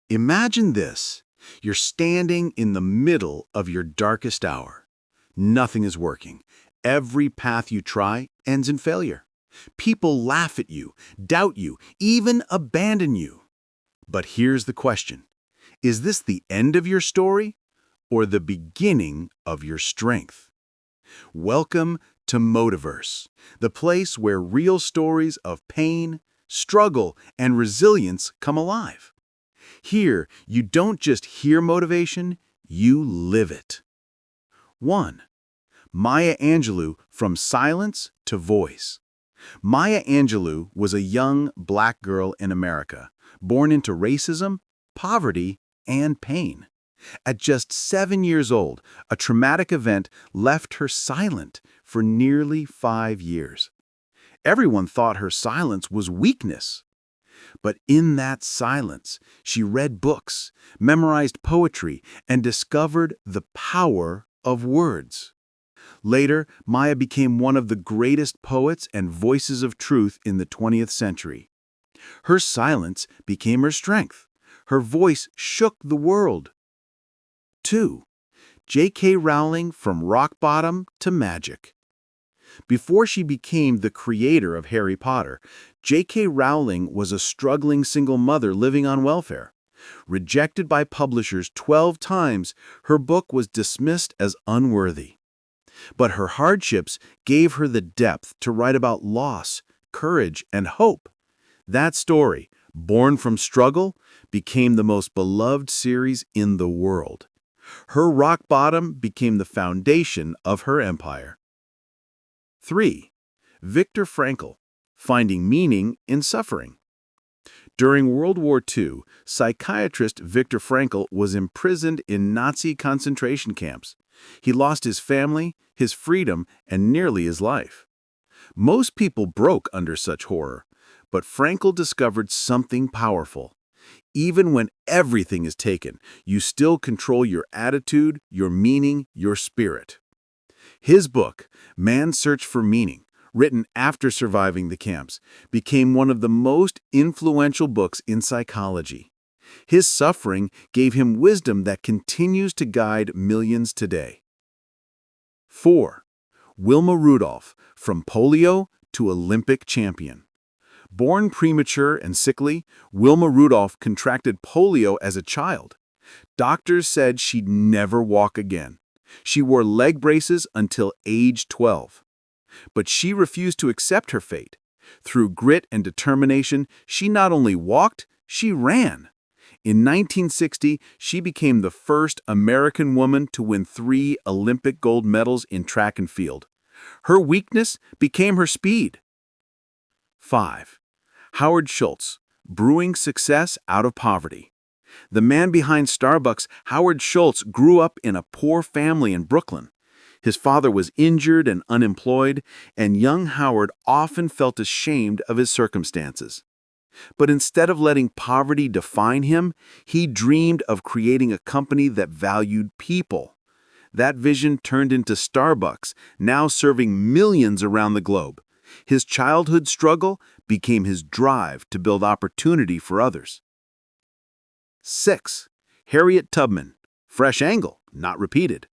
Imagine this. You're standing in the middle of your darkest hour. Nothing is working. Every path you try ends in failure. People laugh at you, doubt you, even abandon you. But here's the question. Is this the end of your story or the beginning of your strength? Welcome to Motiverse, the place where real stories of pain, struggle, and resilience come alive. Here, you don't just hear motivation, you live it. 1. Maya Angelou, From Silence to Voice. Maya Angelou was a young black girl in America, born into racism, poverty, and pain. At just 7 years old, a traumatic event left her silent for nearly 5 years. Everyone thought her silence was weakness. But in that silence, she read books, memorized poetry, and discovered the power of words. Later, Maya became one of the greatest poets and voices of truth in the 20th century. Her silence became her strength. Her voice shook the world. 2. J.K. Rowling, From Rock Bottom to Magic. Before she became the creator of Harry Potter, J.K. Rowling was a struggling single mother living on welfare. Rejected by publishers 12 times, her book was dismissed as unworthy. But her hardships gave her the depth to write about loss, courage, and hope. That story, born from struggle, became the most beloved series in the world. Her rock bottom became the foundation of her empire. 3. Viktor Frankl, Finding Meaning in Suffering. During World War II, psychiatrist Viktor Frankl was imprisoned in Nazi concentration camps. He lost his family, his freedom, and nearly his life. Most people broke under such horror, but Frankl discovered something powerful. Even when everything is taken, you still control your attitude, your meaning, your spirit. His book, Man's Search for Meaning, written after surviving the camps, became one of the most influential books in psychology. His suffering gave him wisdom that continues to guide millions today. 4. Wilma Rudolph, From Polio to Olympic Champion. Born premature and sickly, Wilma Rudolph contracted polio as a child. Doctors said she'd never walk again. She wore leg braces until age 12. But she refused to accept her fate. Through grit and determination, she not only walked, she ran. In 1960, she became the first American woman to win 3 Olympic gold medals in track and field. Her weakness became her speed. 5. Howard Schultz, Brewing Success Out of Poverty. The man behind Starbucks, Howard Schultz, grew up in a poor family in Brooklyn. His father was injured and unemployed, and young Howard often felt ashamed of his circumstances. But instead of letting poverty define him, he dreamed of creating a company that valued people. That vision turned into Starbucks, now serving millions around the globe. His childhood struggle became his drive to build opportunity for others. 6. Harriet Tubman, Fresh Angle, Not Repeated.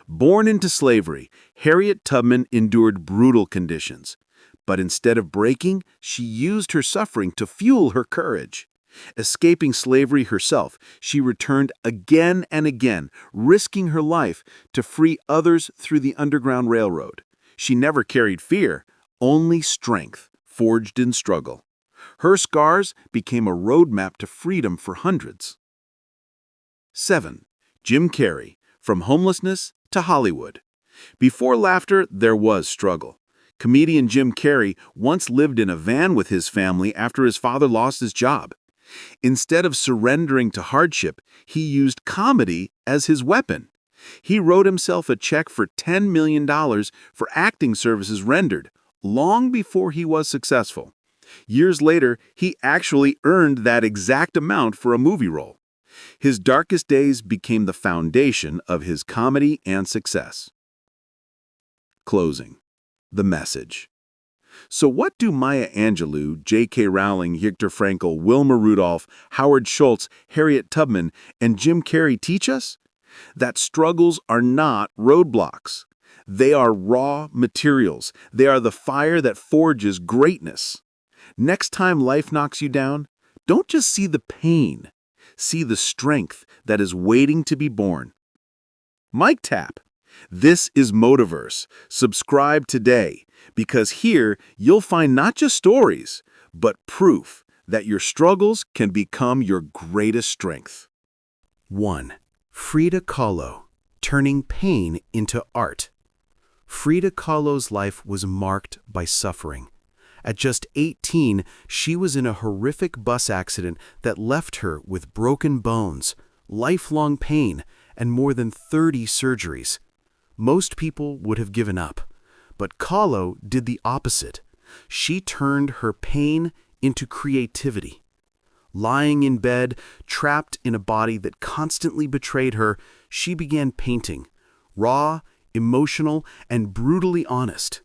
Born into slavery, Harriet Tubman endured brutal conditions. But instead of breaking, she used her suffering to fuel her courage. Escaping slavery herself, she returned again and again, risking her life to free others through the Underground Railroad. She never carried fear, only strength, forged in struggle. Her scars became a roadmap to freedom for hundreds. 7. Jim Carrey, From Homelessness to Hollywood. Before laughter, there was struggle. Comedian Jim Carrey once lived in a van with his family after his father lost his job. Instead of surrendering to hardship, he used comedy as his weapon. He wrote himself a check for $10 million for acting services rendered, long before he was successful. Years later, he actually earned that exact amount for a movie role. His darkest days became the foundation of his comedy and success. Closing. The message. So what do Maya Angelou, J.K. Rowling, Viktor Frankl, Wilma Rudolph, Howard Schultz, Harriet Tubman, and Jim Carrey teach us? That struggles are not roadblocks. They are raw materials. They are the fire that forges greatness. Next time life knocks you down, don't just see the pain. See the strength that is waiting to be born. Mic tap. This is Motiverse. Subscribe today, because here you'll find not just stories, but proof that your struggles can become your greatest strength. 1. Frida Kahlo, turning pain into art. Frida Kahlo's life was marked by suffering. At just 18, she was in a horrific bus accident that left her with broken bones, lifelong pain, and more than 30 surgeries. Most people would have given up, but Kahlo did the opposite. She turned her pain into creativity. Lying in bed, trapped in a body that constantly betrayed her, she began painting, raw, emotional, and brutally honest.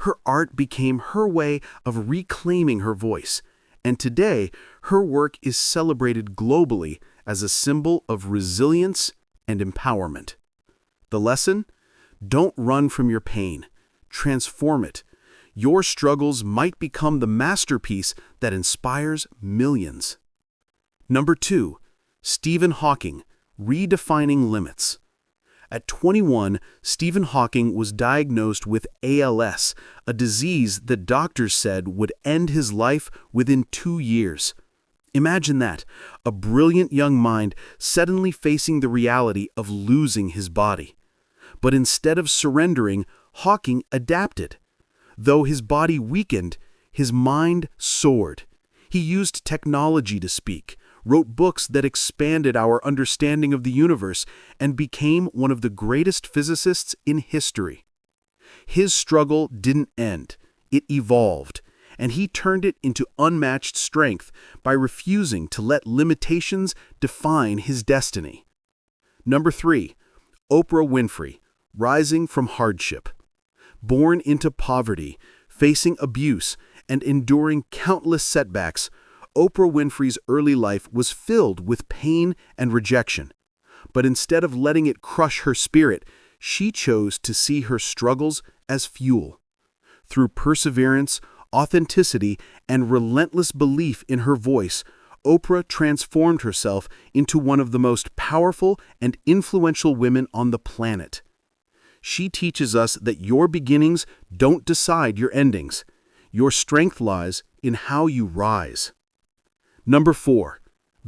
Her art became her way of reclaiming her voice, and today her work is celebrated globally as a symbol of resilience and empowerment. The lesson? Don't run from your pain. Transform it. Your struggles might become the masterpiece that inspires millions. Number 2. Stephen Hawking, redefining limits. At 21, Stephen Hawking was diagnosed with ALS, a disease that doctors said would end his life within 2 years. Imagine that, a brilliant young mind suddenly facing the reality of losing his body. But instead of surrendering, Hawking adapted. Though his body weakened, his mind soared. He used technology to speak, wrote books that expanded our understanding of the universe, and became one of the greatest physicists in history. His struggle didn't end. It evolved, and he turned it into unmatched strength by refusing to let limitations define his destiny. Number 3. Oprah Winfrey, rising from hardship. Born into poverty, facing abuse, and enduring countless setbacks, Oprah Winfrey's early life was filled with pain and rejection. But instead of letting it crush her spirit, she chose to see her struggles as fuel. Through perseverance, authenticity, and relentless belief in her voice, Oprah transformed herself into one of the most powerful and influential women on the planet. She teaches us that your beginnings don't decide your endings. Your strength lies in how you rise. Number 4.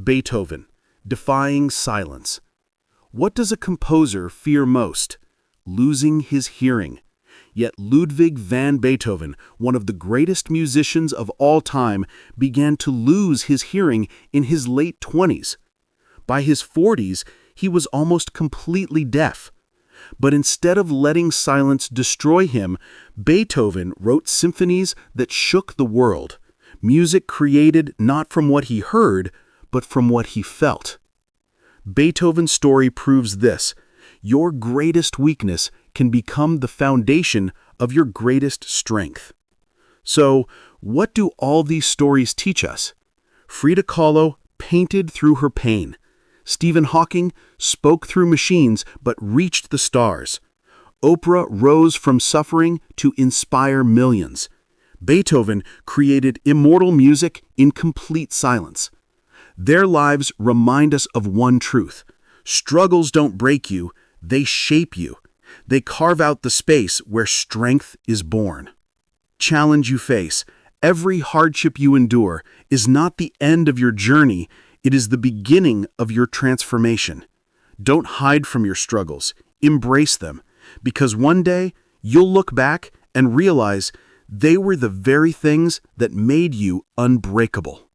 Beethoven, defying silence. What does a composer fear most? Losing his hearing. Yet Ludwig van Beethoven, one of the greatest musicians of all time, began to lose his hearing in his late 20s. By his 40s, he was almost completely deaf. But instead of letting silence destroy him, Beethoven wrote symphonies that shook the world. Music created not from what he heard, but from what he felt. Beethoven's story proves this: your greatest weakness can become the foundation of your greatest strength. So, what do all these stories teach us? Frida Kahlo painted through her pain. Stephen Hawking spoke through machines but reached the stars. Oprah rose from suffering to inspire millions. Beethoven created immortal music in complete silence. Their lives remind us of one truth: struggles don't break you, they shape you. They carve out the space where strength is born. Challenge you face, every hardship you endure, is not the end of your journey, it is the beginning of your transformation. Don't hide from your struggles, embrace them, because one day you'll look back and realize they were the very things that made you unbreakable.